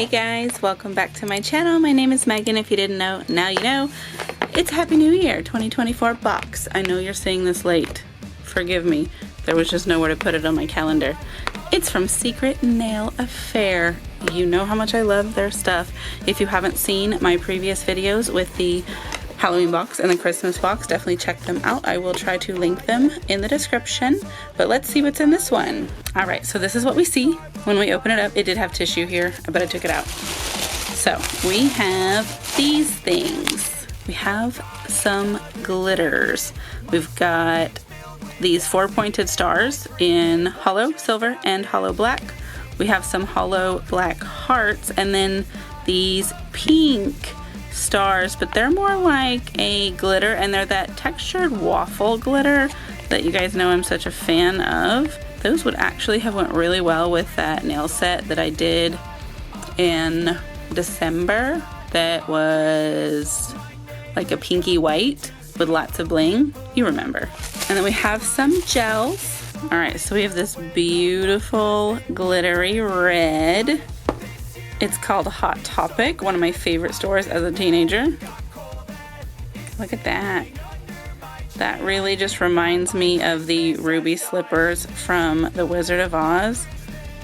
Hey guys, welcome back to my channel. My name is Megan. If you didn't know, now you know. It's Happy New Year 2024 box. I know you're seeing this late. Forgive me. There was just nowhere to put it on my calendar. It's from Secret Nail Affair. You know how much I love their stuff. If you haven't seen my previous videos with the Halloween box and the Christmas box, definitely check them out. I will try to link them in the description, but let's see what's in this one. All right, so this is what we see when we open it up. It did have tissue here, but I took it out. So we have these things. We have some glitters. We've got these 4 pointed stars in hollow silver and hollow black. We have some hollow black hearts, and then these pink stars, but they're more like a glitter, and they're that textured waffle glitter that you guys know I'm such a fan of. Those would actually have went really well with that nail set that I did in December that was like a pinky white with lots of bling. You remember. And then we have some gels. All right, so we have this beautiful glittery red. It's called Hot Topic, one of my favorite stores as a teenager. Look at that. That really just reminds me of the ruby slippers from The Wizard of Oz.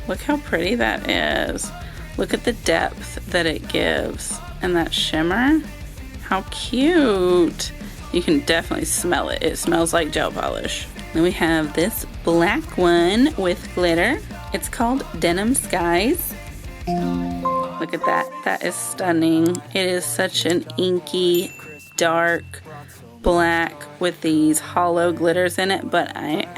Look how pretty that is. Look at the depth that it gives. And that shimmer. How cute. You can definitely smell it. It smells like gel polish. Then we have this black one with glitter. It's called Denim Skies. Look at that. That is stunning. It is such an inky, dark black with these hollow glitters in it, but it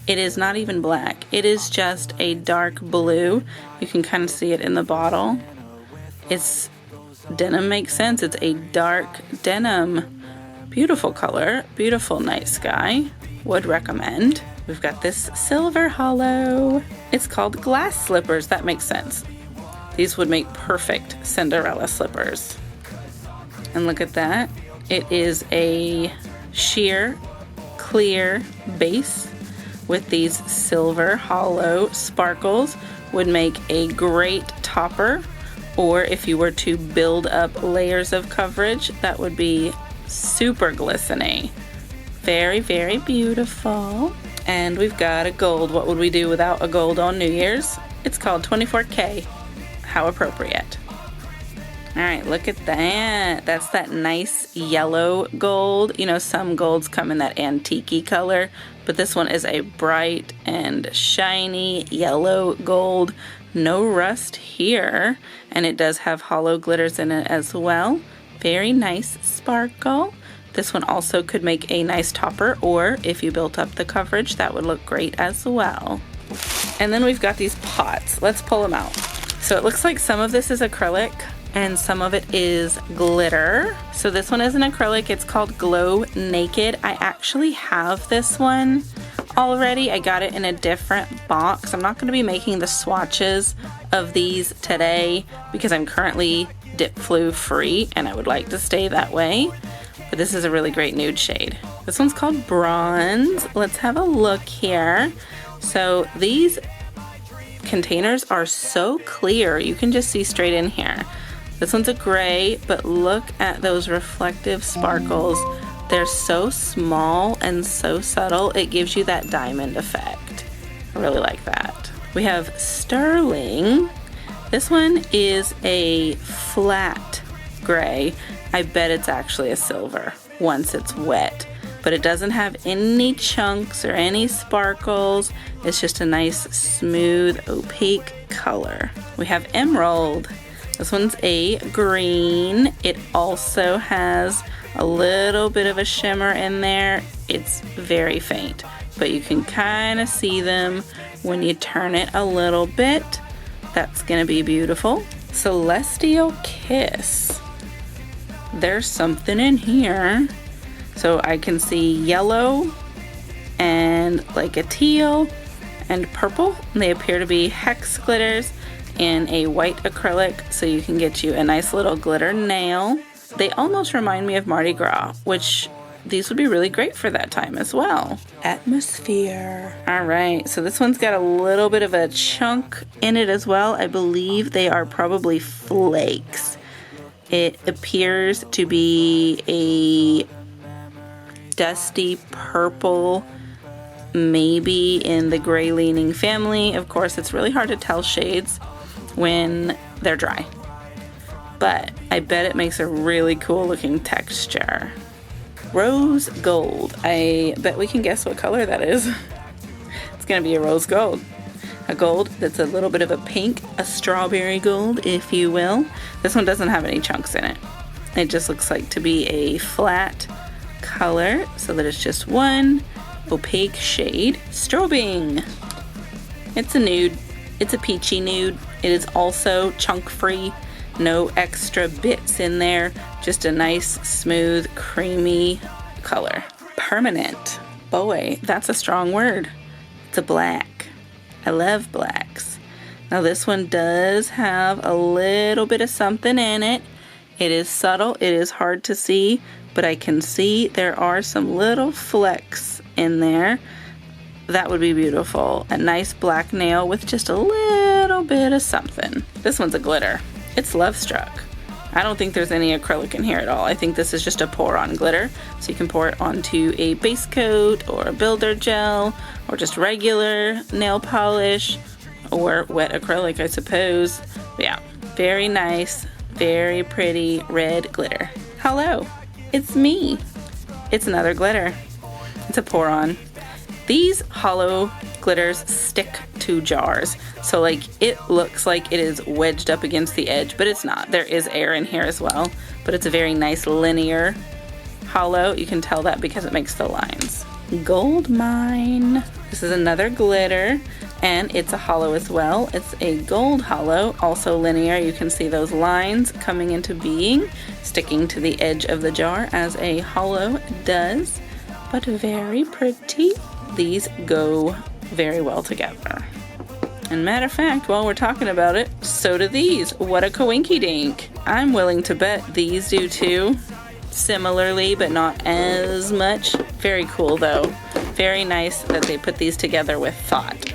is not even black. It is just a dark blue. You can kind of see it in the bottle. It's denim, makes sense. It's a dark denim. Beautiful color. Beautiful night sky. Would recommend. We've got this silver hollow. It's called glass slippers. That makes sense. These would make perfect Cinderella slippers. And look at that. It is a sheer clear base with these silver hollow sparkles. Would make a great topper, or if you were to build up layers of coverage, that would be super glistening. Very, very beautiful. And we've got a gold. What would we do without a gold on New Year's? It's called 24K. How appropriate. All right, look at that. That's that nice yellow gold. You know, some golds come in that antique-y color, but this one is a bright and shiny yellow gold. No rust here, and it does have hollow glitters in it as well. Very nice sparkle. This one also could make a nice topper, or if you built up the coverage, that would look great as well. And then we've got these pots. Let's pull them out. So it looks like some of this is acrylic and some of it is glitter. So this one is an acrylic. It's called Glow Naked. I actually have this one already. I got it in a different box. I'm not going to be making the swatches of these today because I'm currently dip flu free and I would like to stay that way. But this is a really great nude shade. This one's called Bronze. Let's have a look here. So these containers are so clear, you can just see straight in here. This one's a gray, but look at those reflective sparkles. They're so small and so subtle, it gives you that diamond effect. I really like that. We have Sterling. This one is a flat gray. I bet it's actually a silver once it's wet, but it doesn't have any chunks or any sparkles. It's just a nice smooth opaque color. We have Emerald. This one's a green. It also has a little bit of a shimmer in there. It's very faint, but you can kind of see them when you turn it a little bit. That's gonna be beautiful. Celestial Kiss. There's something in here. So I can see yellow and like a teal and purple. And they appear to be hex glitters in a white acrylic, so you can get you a nice little glitter nail. They almost remind me of Mardi Gras, which these would be really great for that time as well. Atmosphere. All right, so this one's got a little bit of a chunk in it as well. I believe they are probably flakes. It appears to be a dusty purple, maybe in the gray leaning family. Of course, it's really hard to tell shades when they're dry, but I bet it makes a really cool looking texture. Rose gold. I bet we can guess what color that is. It's gonna be a rose gold. A gold that's a little bit of a pink, a strawberry gold, if you will. This one doesn't have any chunks in it. It just looks like to be a flat color, so that it's just one opaque shade. Strobing. It's a nude. It's a peachy nude. It is also chunk free. No extra bits in there. Just a nice, smooth, creamy color. Permanent. Boy, that's a strong word. It's a black. I love blacks. Now this one does have a little bit of something in it. It is subtle, it is hard to see, but I can see there are some little flecks in there. That would be beautiful. A nice black nail with just a little bit of something. This one's a glitter. It's Love Struck. I don't think there's any acrylic in here at all. I think this is just a pour-on glitter. So you can pour it onto a base coat or a builder gel or just regular nail polish or wet acrylic, I suppose. But yeah, very nice, very pretty red glitter. Hello, it's me. It's another glitter. It's a pour-on. These hollow glitters stick to jars, so like it looks like it is wedged up against the edge, but it's not. There is air in here as well, but it's a very nice linear hollow. You can tell that because it makes the lines. Gold Mine. This is another glitter, and it's a hollow as well. It's a gold hollow, also linear. You can see those lines coming into being, sticking to the edge of the jar as a hollow does, but very pretty. These go very well together. And matter of fact, while we're talking about it, so do these. What a coinky dink. I'm willing to bet these do too. Similarly, but not as much. Very cool though. Very nice that they put these together with thought.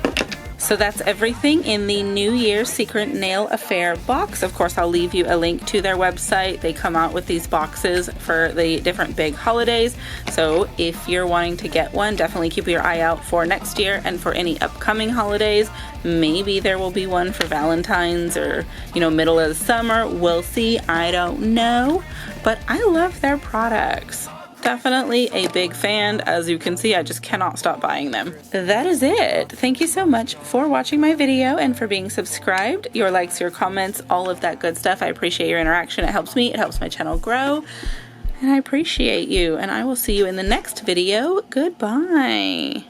So that's everything in the New Year Secret Nail Affair box. Of course, I'll leave you a link to their website. They come out with these boxes for the different big holidays. So if you're wanting to get one, definitely keep your eye out for next year and for any upcoming holidays. Maybe there will be one for Valentine's or, middle of the summer. We'll see. I don't know. But I love their products. Definitely a big fan. As you can see, I just cannot stop buying them. That is it. Thank you so much for watching my video and for being subscribed. Your likes, your comments, all of that good stuff. I appreciate your interaction. It helps me. It helps my channel grow. And I appreciate you. And I will see you in the next video. Goodbye.